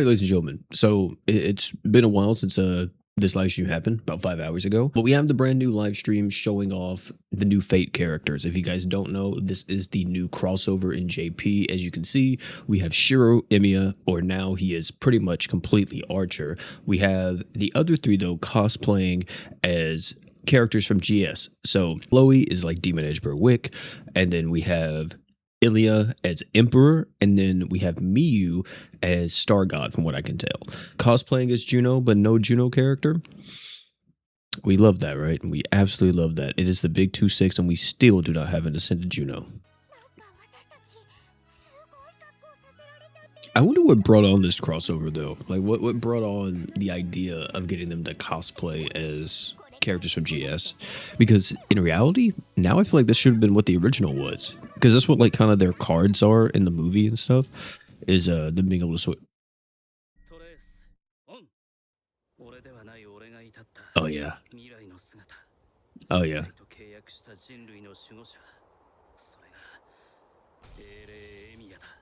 Alright, ladies and gentlemen, so it's been a while since this live stream happened, about 5 hours ago. But we have the brand new live stream showing off the new Fate characters. If you guys don't know, this is the new crossover in JP. As you can see, we have Shirou, Illya, or now he is pretty much completely Archer. We have the other three, though, cosplaying as characters from GS. So Chloe is like Demon Edge Berwick, and then we have Illya as Emperor, and then we have Miyu as Star God, from what I can tell. Cosplaying as Juno, but no Juno character. We love that, right? We absolutely love that. It is the big 2-6, and we still do not have an Ascended Juno. I wonder what brought on this crossover, though. Like, what brought on the idea of getting them to cosplay as characters from GS? Because in reality, now I feel like this should have been what the original was. Because that's what, like, kind of their cards are in the movie and stuff, is them being able to switch. Oh, yeah. Oh, yeah.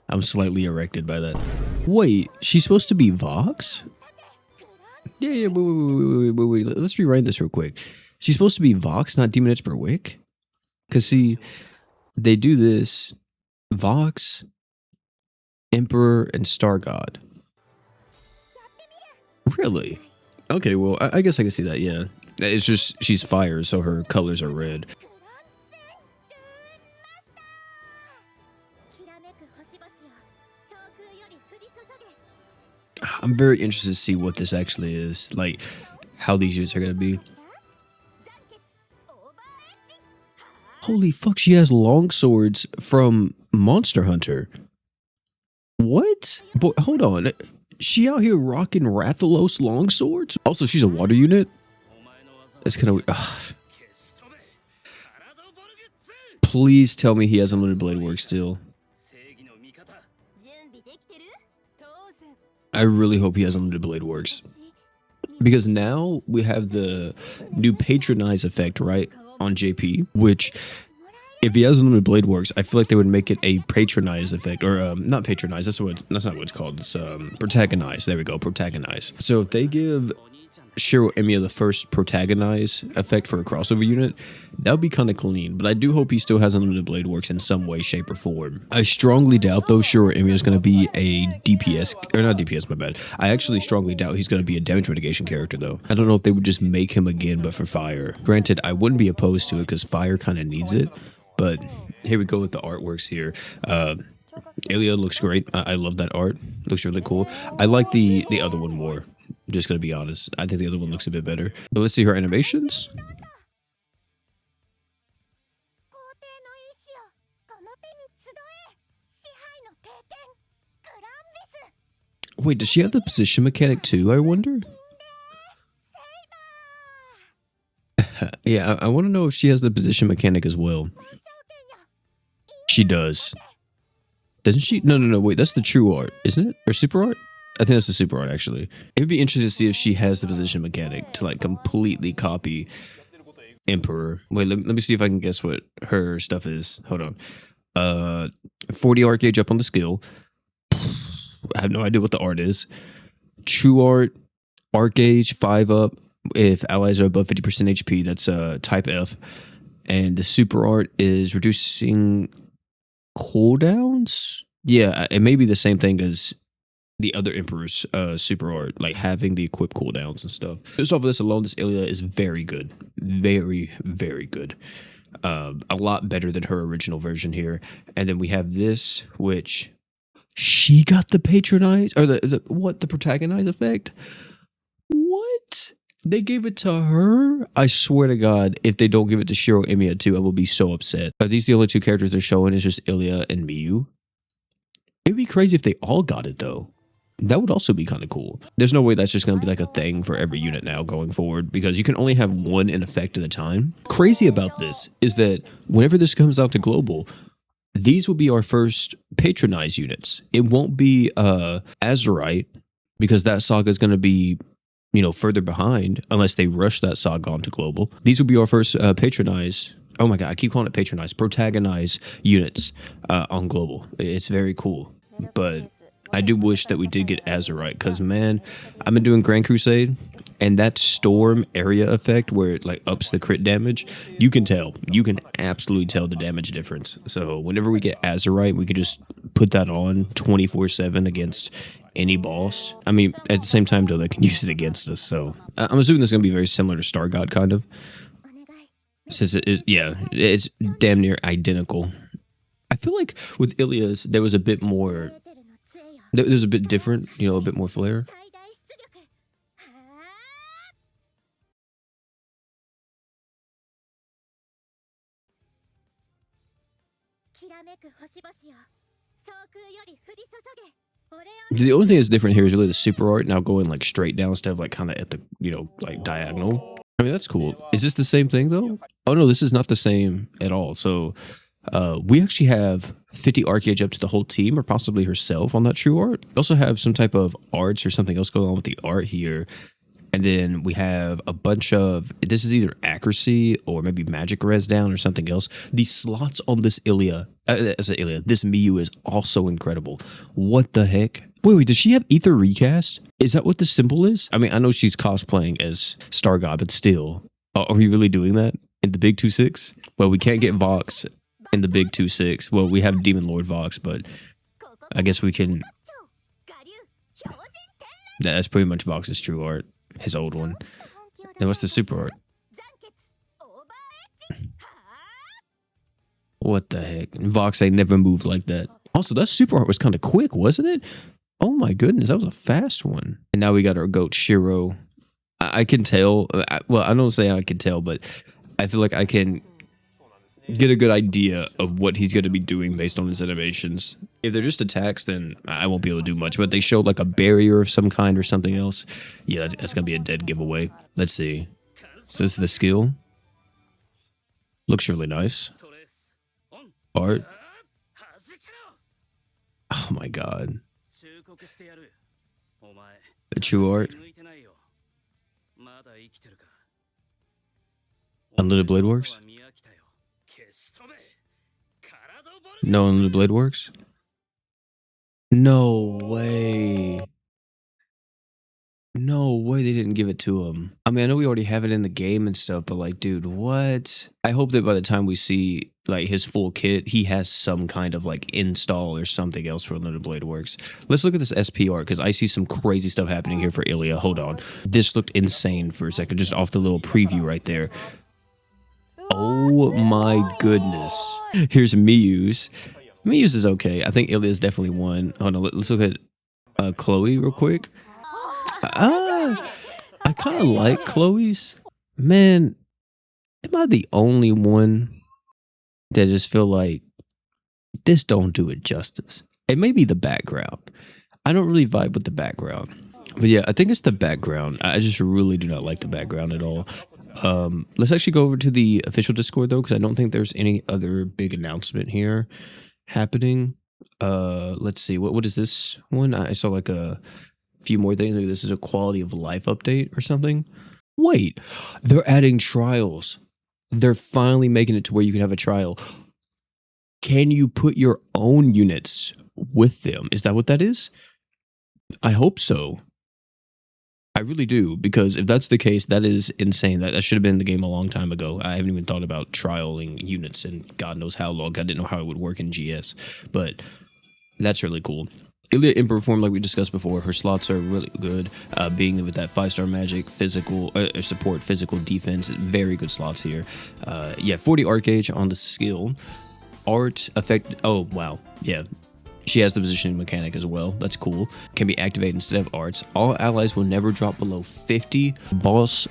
I'm slightly erected by that. Wait, she's supposed to be Vox? Yeah, wait. Let's rewrite this real quick. She's supposed to be Vox, not Demon Edge Berwick? Because, see, they do this: Vox, Emperor, and Star God. Really? Okay, well, I guess I can see that, yeah. It's just she's fire, so her colors are red. I'm very interested to see what this actually is, like how these units are going to be. Holy fuck, she has long swords from Monster Hunter. What? Boy, hold on. She out here rocking Rathalos long swords? Also, she's a water unit? That's kind of weird. Ugh. Please tell me he has unlimited blade work still. I really hope he has unlimited blade works. Because now we have the new patronize effect, right, on JP, which if he has unlimited blade works, I feel like they would make it a patronize effect, or not patronize, that's not what it's called. It's protagonize. There we go, protagonize. So if they give Shirou Illya the first protagonize effect for a crossover unit, that would be kind of clean, but I do hope he still has unlimited blade works in some way, shape, or form. I strongly doubt, though, Shirou Illya is going to be a DPS, or not DPS, my bad. I actually strongly doubt he's going to be a damage mitigation character, though. I don't know if they would just make him again, but for fire. Granted, I wouldn't be opposed to it, because fire kind of needs it, but here we go with the artworks here. Illya looks great. I love that art. Looks really cool. I like the other one more. I'm just gonna be honest. I think the other one looks a bit better. But let's see her animations. Wait, does she have the position mechanic too, I wonder? Yeah, I want to know if she has the position mechanic as well. She does. Doesn't she? No, wait, that's the true art, isn't it? Or super art? I think that's the super art, actually. It would be interesting to see if she has the position mechanic to, like, completely copy Emperor. Wait, let me see if I can guess what her stuff is. Hold on. 40 art gauge up on the skill. I have no idea what the art is. True art gauge, 5 up. If allies are above 50% HP, that's type F. And the super art is reducing cooldowns? Yeah, it may be the same thing as the other Emperor's super art, like having the equip cooldowns and stuff. Just off of this alone, this Illya is very good. Very, very good. A lot better than her original version here. And then we have this, which she got the patronize, or the protagonize effect? What? They gave it to her? I swear to God, if they don't give it to Shirou Illya too, I will be so upset. Are these the only two characters they're showing? Is just Illya and Miyu? It'd be crazy if they all got it, though. That would also be kind of cool. There's no way that's just going to be like a thing for every unit now going forward, because you can only have one in effect at a time. Crazy about this is that whenever this comes out to global, these will be our first patronize units. It won't be Azurite, because that saga is going to be, you know, further behind unless they rush that saga onto global. These will be our first patronize. Oh my God, I keep calling it patronize, protagonize units on global. It's very cool. But I do wish that we did get Azurite, because man, I've been doing Grand Crusade, and that storm area effect where it like ups the crit damage, you can absolutely tell the damage difference. So whenever we get Azurite, we could just put that on 24/7 against any boss. I mean, at the same time though, they can use it against us. So I'm assuming this is gonna be very similar to Star God, kind of. Since it is, yeah, it's damn near identical. I feel like with Illya's, there was a bit more. There's a bit different, you know, a bit more flair. The only thing that's different here is really the super art now going like straight down instead of like kind of at the, you know, like diagonal. I mean, that's cool. Is this the same thing though? Oh no, this is not the same at all. So we actually have 50 arcage up to the whole team or possibly herself on that true art. We also have some type of arts or something else going on with the art here. And then we have a bunch of, this is either accuracy or maybe magic res down or something else. The slots on this Illya, this Miyu is also incredible. What the heck? Wait, does she have Ether Recast? Is that what the symbol is? I mean, I know she's cosplaying as Star God, but still. Are we really doing that in the big 2-6? Well, we can't get Vox in the big 2-6. Well, we have Demon Lord Vox, but I guess we can. That's pretty much Vox's true art. His old one. Then what's the super art? What the heck? Vox ain't never moved like that. Also, that super art was kind of quick, wasn't it? Oh my goodness, that was a fast one. And now we got our goat Shirou. I can tell. Well, I don't say I can tell, but I feel like I can get a good idea of what he's going to be doing based on his animations. If they're just attacks, then I won't be able to do much. But they showed like a barrier of some kind or something else. Yeah, that's going to be a dead giveaway. Let's see. So this is the skill. Looks really nice. Art. Oh my god. The true art. Unlimited Blade Works? No Unlimited Blade Works? No way. No way they didn't give it to him. I mean, I know we already have it in the game and stuff, but like, dude, what? I hope that by the time we see like his full kit, he has some kind of like install or something else for Unlimited Blade Works. Let's look at this SPR because I see some crazy stuff happening here for Illya. Hold on. This looked insane for a second, just off the little preview right there. Oh my goodness. Here's Miyu's. Miyu's is okay. I think Illya's definitely one. Hold on, let's look at Chloe real quick. I kind of like Chloe's. Man, am I the only one that just feel like this don't do it justice? It may be the background. I don't really vibe with the background. But yeah, I think it's the background. I just really do not like the background at all. Let's actually go over to the official Discord though, because I don't think there's any other big announcement here happening. Let's see. What is this one? I saw like a few more things. Maybe this is a quality of life update or something. Wait, they're adding trials. They're finally making it to where you can have a trial. Can you put your own units with them? Is that what that is? I hope so. I really do, because if that's the case, that is insane. That should have been in the game a long time ago. I haven't even thought about trialing units in God knows how long. I didn't know how it would work in GS, but that's really cool. Illya Emperor form, like we discussed before, her slots are really good. Being with that 5-star magic, physical support, physical defense, very good slots here. Yeah, 40 arcage on the skill. Art effect. Oh wow, yeah. She has the positioning mechanic as well. That's cool. Can be activated instead of arts. All allies will never drop below 50. Boss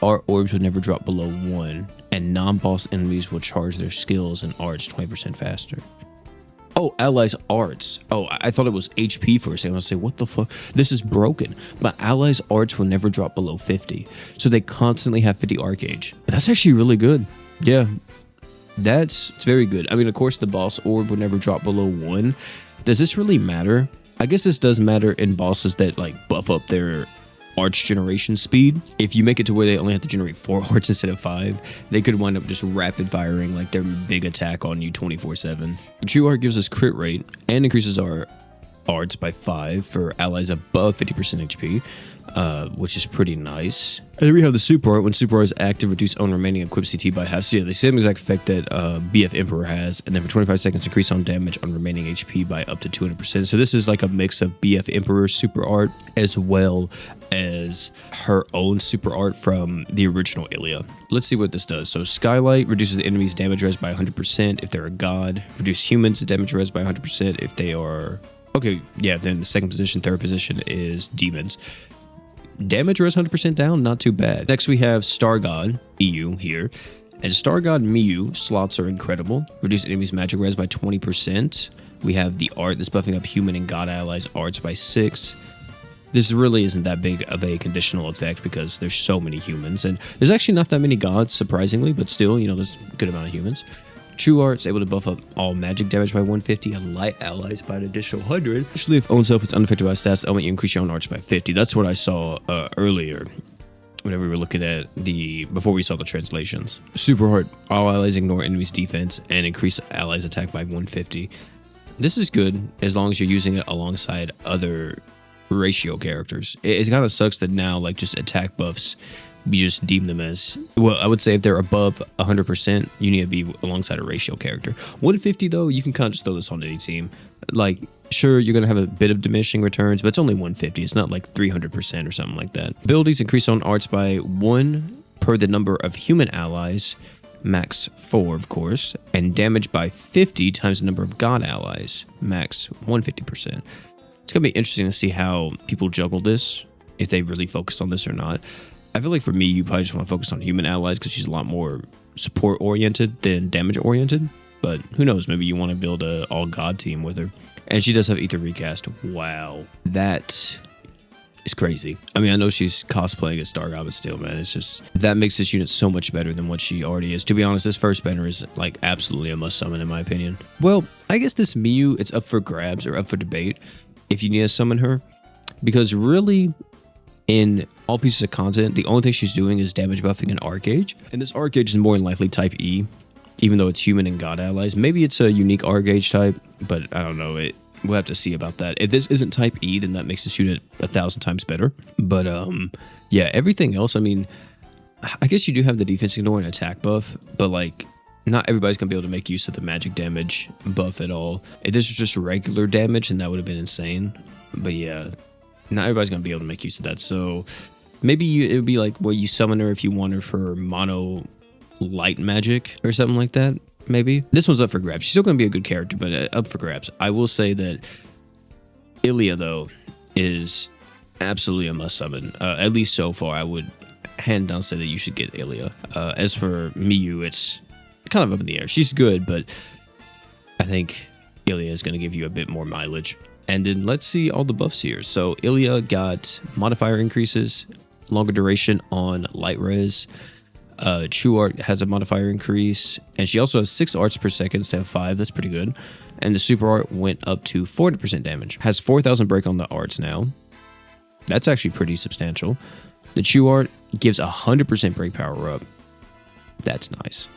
art orbs will never drop below 1. And non-boss enemies will charge their skills and arts 20% faster. Oh, allies arts. Oh, I thought it was HP for a second. I was saying, what the fuck? This is broken. But allies arts will never drop below 50. So they constantly have 50 arcage. That's actually really good. Yeah. It's very good. I mean, of course, the boss orb will never drop below 1. Does this really matter? I guess this does matter in bosses that like buff up their arts generation speed. If you make it to where they only have to generate 4 arts instead of 5, they could wind up just rapid firing like their big attack on you 24/7. The true art gives us crit rate and increases our arts by 5 for allies above 50% HP, which is pretty nice. And then we have the super art. When super art is active, reduce own remaining equipped CT by half. So yeah, the same exact effect that BF Emperor has. And then for 25 seconds, increase on damage on remaining HP by up to 200%. So this is like a mix of BF Emperor super art as well as her own super art from the original Illya. Let's see what this does. So Skylight reduces the enemy's damage res by 100% if they're a god. Reduce humans damage res by 100% if they are... Okay, yeah, then the second position, third position is demons. Damage res 100% down, not too bad. Next we have Star God Miyu here. And Star God Miyu slots are incredible. Reduce enemies magic res by 20%. We have the art that's buffing up human and god allies arts by 6. This really isn't that big of a conditional effect because there's so many humans. And there's actually not that many gods, surprisingly, but still, you know, there's a good amount of humans. True Art's able to buff up all magic damage by 150 and light allies by an additional 100. Especially if own self is unaffected by stats element, you increase your own arts by 50. That's what I saw earlier whenever we were looking at before we saw the translations. Super Art, all allies ignore enemies' defense and increase allies' attack by 150. This is good as long as you're using it alongside other ratio characters. It kind of sucks that now, like, just attack buffs, we just deem them as, well, I would say if they're above 100%, you need to be alongside a ratio character. 150 though, you can kind of just throw this on any team. Like, sure, you're going to have a bit of diminishing returns, but it's only 150. It's not like 300% or something like that. Abilities increase own arts by 1 per the number of human allies, max 4 of course, and damage by 50 times the number of god allies, max 150%. It's going to be interesting to see how people juggle this, if they really focus on this or not. I feel like for me, you probably just want to focus on human allies because she's a lot more support-oriented than damage-oriented. But who knows, maybe you want to build a all-god team with her. And she does have Ether Recast. Wow. That is crazy. I mean, I know she's cosplaying as Star God, but still, man, it's just... That makes this unit so much better than what she already is. To be honest, this first banner is, like, absolutely a must-summon, in my opinion. Well, I guess this Miyu, it's up for grabs or up for debate if you need to summon her. Because really... in all pieces of content, the only thing she's doing is damage buffing an Archage. And this Archage is more than likely type E, even though it's human and god allies. Maybe it's a unique Archage type, but I don't know. We'll have to see about that. If this isn't type E, then that makes this unit 1,000 times better. But yeah, everything else, I mean, I guess you do have the defense ignore and attack buff, but like, not everybody's going to be able to make use of the magic damage buff at all. If this was just regular damage, then that would have been insane. But yeah, not everybody's going to be able to make use of that. So maybe it would be like, well, you summon her if you want her for mono light magic or something like that. Maybe. This one's up for grabs. She's still going to be a good character, but up for grabs. I will say that Illya, though, is absolutely a must summon. At least so far, I would hand down say that you should get Illya. As for Miyu, it's kind of up in the air. She's good, but I think Illya is going to give you a bit more mileage. And then let's see all the buffs here. So Illya got modifier increases, longer duration on light res. True Art has a modifier increase, and she also has 6 arts per second instead of 5. That's pretty good. And the Super Art went up to 40% damage. Has 4,000 break on the arts now. That's actually pretty substantial. The True Art gives 100% break power up. That's nice.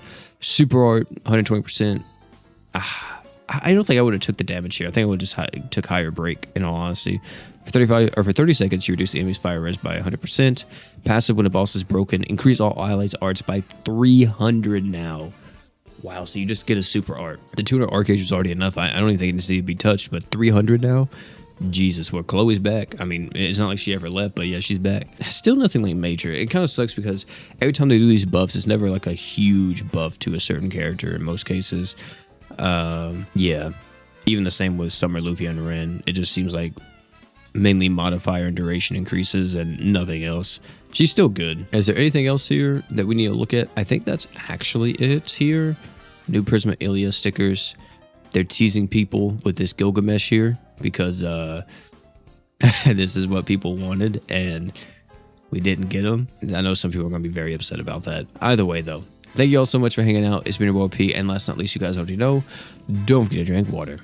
Super Art 120%. I don't think I would have took the damage here. I think I would have just took higher break, in all honesty. For 30 seconds, you reduce the enemy's fire res by 100%. Passive when a boss is broken. Increase all allies' arts by 300 now. Wow, so you just get a super art. The 200 Archage was already enough. I don't even think it needs to be touched, but 300 now? Jesus, well, Chloe's back. I mean, it's not like she ever left, but yeah, she's back. Still nothing like major. It kind of sucks because every time they do these buffs, it's never like a huge buff to a certain character in most cases. Yeah, even the same with Summer, Luffy, and Ren. It just seems like mainly modifier and duration increases and nothing else. She's still good. Is there anything else here that we need to look at? I think that's actually it here. New Prisma Illya stickers. They're teasing people with this Gilgamesh here because this is what people wanted and we didn't get them. I know some people are going to be very upset about that. Either way, though, thank you all so much for hanging out. It's been your boy P, and last but not least, you guys already know, don't forget to drink water.